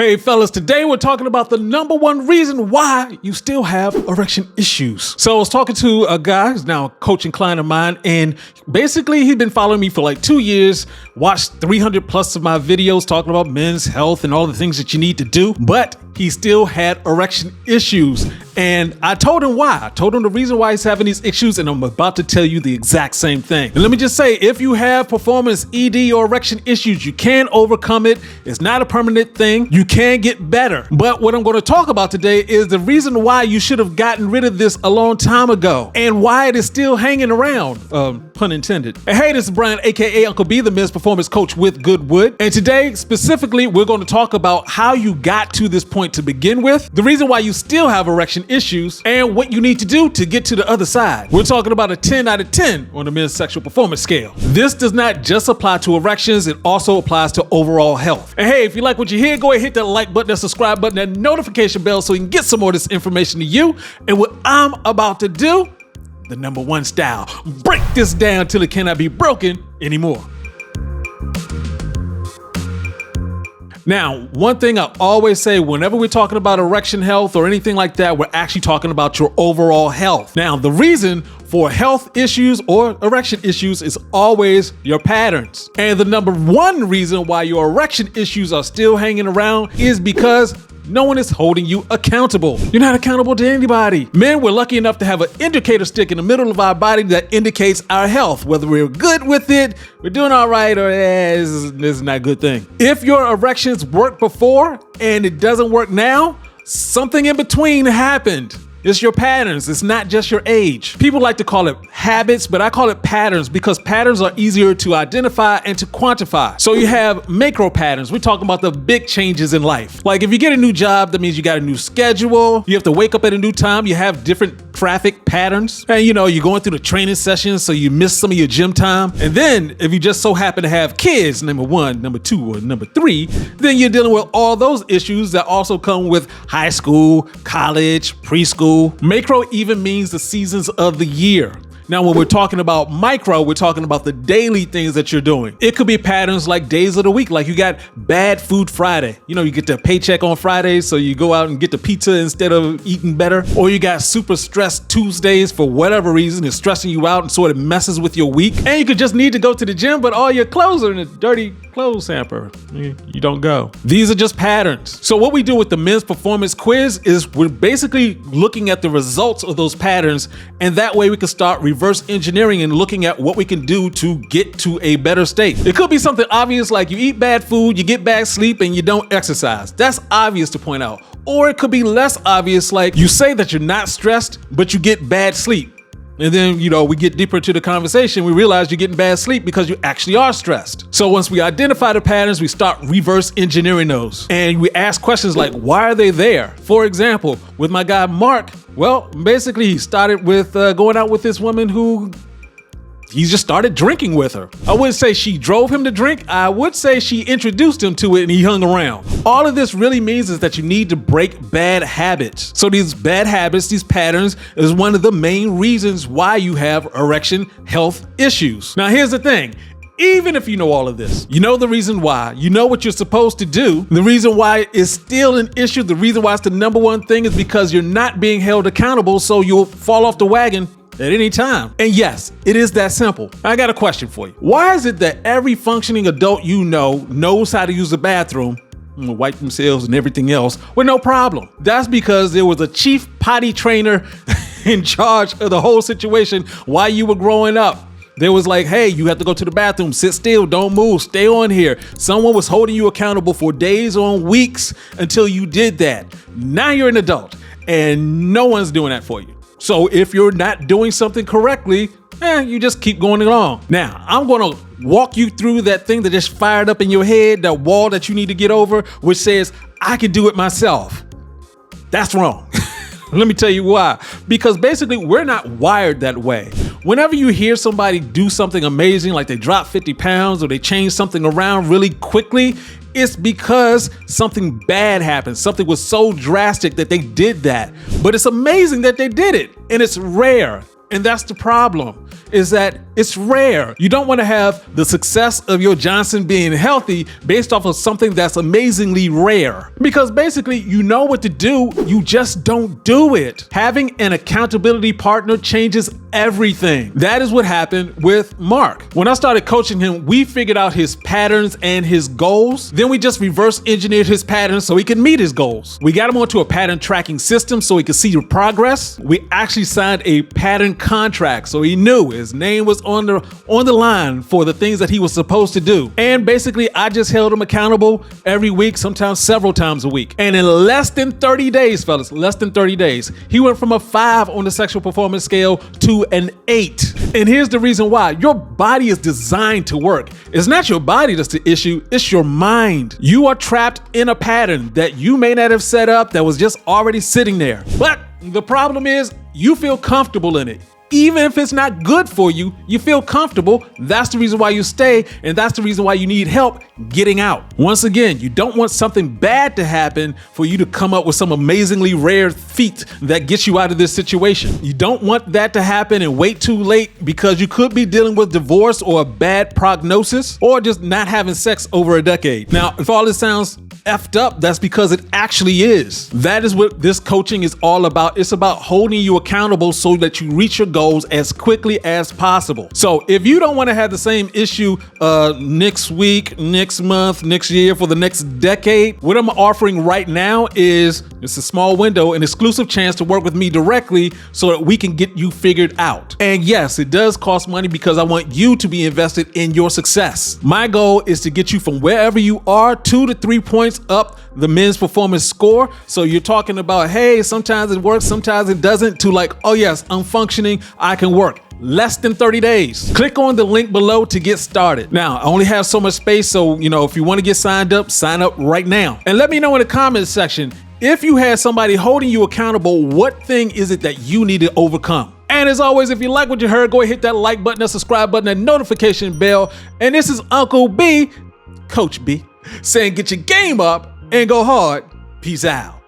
Hey fellas, today we're talking about the number one reason why you still have erection issues. So I was talking to a guy who's now a coaching client of mine, and basically he'd been following me for like 2 years, watched 300 plus of my videos talking about men's health and all the things that you need to do, but he still had erection issues. And I told him why. I told him the reason why he's having these issues, and I'm about to tell you the exact same thing. And let me just say, if you have performance ED or erection issues, you can overcome it. It's not a permanent thing. You can get better. But what I'm going to talk about today is the reason why you should have gotten rid of this a long time ago and why it is still hanging around, pun intended. And hey, this is Brian, aka Uncle B, the men's performance coach with Goodwood. And today, specifically, we're going to talk about how you got to this point to begin with, the reason why you still have erection issues, and what you need to do to get to the other side. We're talking about a 10 out of 10 on the men's sexual performance scale. This does not just apply to erections, it also applies to overall health. And hey, if you like what you hear, go ahead, hit that like button, that subscribe button, that notification bell so you can get some more of this information to you. And what I'm about to do, the number one style, break this down till it cannot be broken anymore. Now, one thing I always say whenever we're talking about erection health or anything like that, we're actually talking about your overall health. Now, the reason for health issues or erection issues is always your patterns. And the number one reason why your erection issues are still hanging around is because no one is holding you accountable. You're not accountable to anybody. Men, we're lucky enough to have an indicator stick in the middle of our body that indicates our health, whether we're good with it, we're doing all right, or this is not a good thing. If your erections worked before and it doesn't work now, something in between happened. It's your patterns. It's not just your age. People like to call it habits, but I call it patterns because patterns are easier to identify and to quantify. So you have macro patterns. We're talking about the big changes in life. Like if you get a new job, that means you got a new schedule. You have to wake up at a new time. You have different traffic patterns. And you're going through the training sessions, so you miss some of your gym time. And then if you just so happen to have kids, number one, number two, or number three, then you're dealing with all those issues that also come with high school, college, preschool. Macro even means the seasons of the year. Now, when we're talking about micro, we're talking about the daily things that you're doing. It could be patterns like days of the week, like you got bad food Friday. You get the paycheck on Fridays, so you go out and get the pizza instead of eating better. Or you got super stressed Tuesdays for whatever reason. It's stressing you out and sort of messes with your week. And you could just need to go to the gym, but all your clothes are in a dirty clothes hamper. You don't go. These are just patterns. So what we do with the men's performance quiz is we're basically looking at the results of those patterns, and that way we can start reverse engineering and looking at what we can do to get to a better state. It could be something obvious like you eat bad food, you get bad sleep, and you don't exercise. That's obvious to point out. Or it could be less obvious, like you say that you're not stressed, but you get bad sleep. And then, we get deeper into the conversation, we realize you're getting bad sleep because you actually are stressed. So once we identify the patterns, we start reverse engineering those. And we ask questions like, why are they there? For example, with my guy, Mark, well, basically he started with going out with this woman who he just started drinking with her. I wouldn't say she drove him to drink. I would say she introduced him to it and he hung around. All of this really means is that you need to break bad habits. So these bad habits, these patterns, is one of the main reasons why you have erection health issues. Now, here's the thing. Even if you know all of this, you know the reason why, you know what you're supposed to do, the reason why it's still an issue, the reason why it's the number one thing is because you're not being held accountable, so you'll fall off the wagon at any time. And yes, it is that simple. I got a question for you. Why is it that every functioning adult knows how to use the bathroom, wipe themselves and everything else with no problem? That's because there was a chief potty trainer in charge of the whole situation while you were growing up. They was like, hey, you have to go to the bathroom, sit still, don't move, stay on here. Someone was holding you accountable for days or weeks until you did that. Now you're an adult and no one's doing that for you. So if you're not doing something correctly, you just keep going along. Now, I'm going to walk you through that thing that just fired up in your head, that wall that you need to get over, which says, I can do it myself. That's wrong. Let me tell you why. Because basically, we're not wired that way. Whenever you hear somebody do something amazing, like they drop 50 pounds or they change something around really quickly, it's because something bad happened. Something was so drastic that they did that. But it's amazing that they did it, and it's rare. And that's the problem, is that it's rare. You don't want to have the success of your Johnson being healthy based off of something that's amazingly rare. Because basically, you know what to do, you just don't do it. Having an accountability partner changes everything. That is what happened with Mark. When I started coaching him, we figured out his patterns and his goals. Then we just reverse engineered his patterns so he could meet his goals. We got him onto a pattern tracking system so he could see the progress. We actually signed a pattern contract so he knew his name was on the line for the things that he was supposed to do. And basically, I just held him accountable every week, sometimes several times a week. And in less than 30 days, fellas, less than 30 days, he went from a 5 on the sexual performance scale to an 8. And here's the reason why. Your body is designed to work. It's not your body that's the issue, it's your mind. You are trapped in a pattern that you may not have set up that was just already sitting there. But the problem is you feel comfortable in it. Even if it's not good for you, you feel comfortable. That's the reason why you stay, and that's the reason why you need help getting out. Once again, you don't want something bad to happen for you to come up with some amazingly rare feat that gets you out of this situation. You don't want that to happen and wait too late because you could be dealing with divorce or a bad prognosis or just not having sex over a decade. Now, if all this sounds effed up, that's because it actually is. That is what this coaching is all about. It's about holding you accountable so that you reach your goals as quickly as possible. So if you don't want to have the same issue next week, next month, next year, for the next decade, what I'm offering right now is it's a small window, an exclusive chance to work with me directly so that we can get you figured out. And yes, it does cost money because I want you to be invested in your success. My goal is to get you from wherever you are 2 to 3 points up the men's performance score. So you're talking about, hey, sometimes it works, sometimes it doesn't, to like, oh yes, I'm functioning, I can work. Less than 30 days. Click on the link below to get started. Now, I only have so much space, so if you want to get signed up, sign up right now. And let me know in the comments section, if you had somebody holding you accountable, what thing is it that you need to overcome? And as always, if you like what you heard, go ahead, hit that like button, that subscribe button, that notification bell. And this is Uncle B, Coach B, saying get your game up and go hard. Peace out.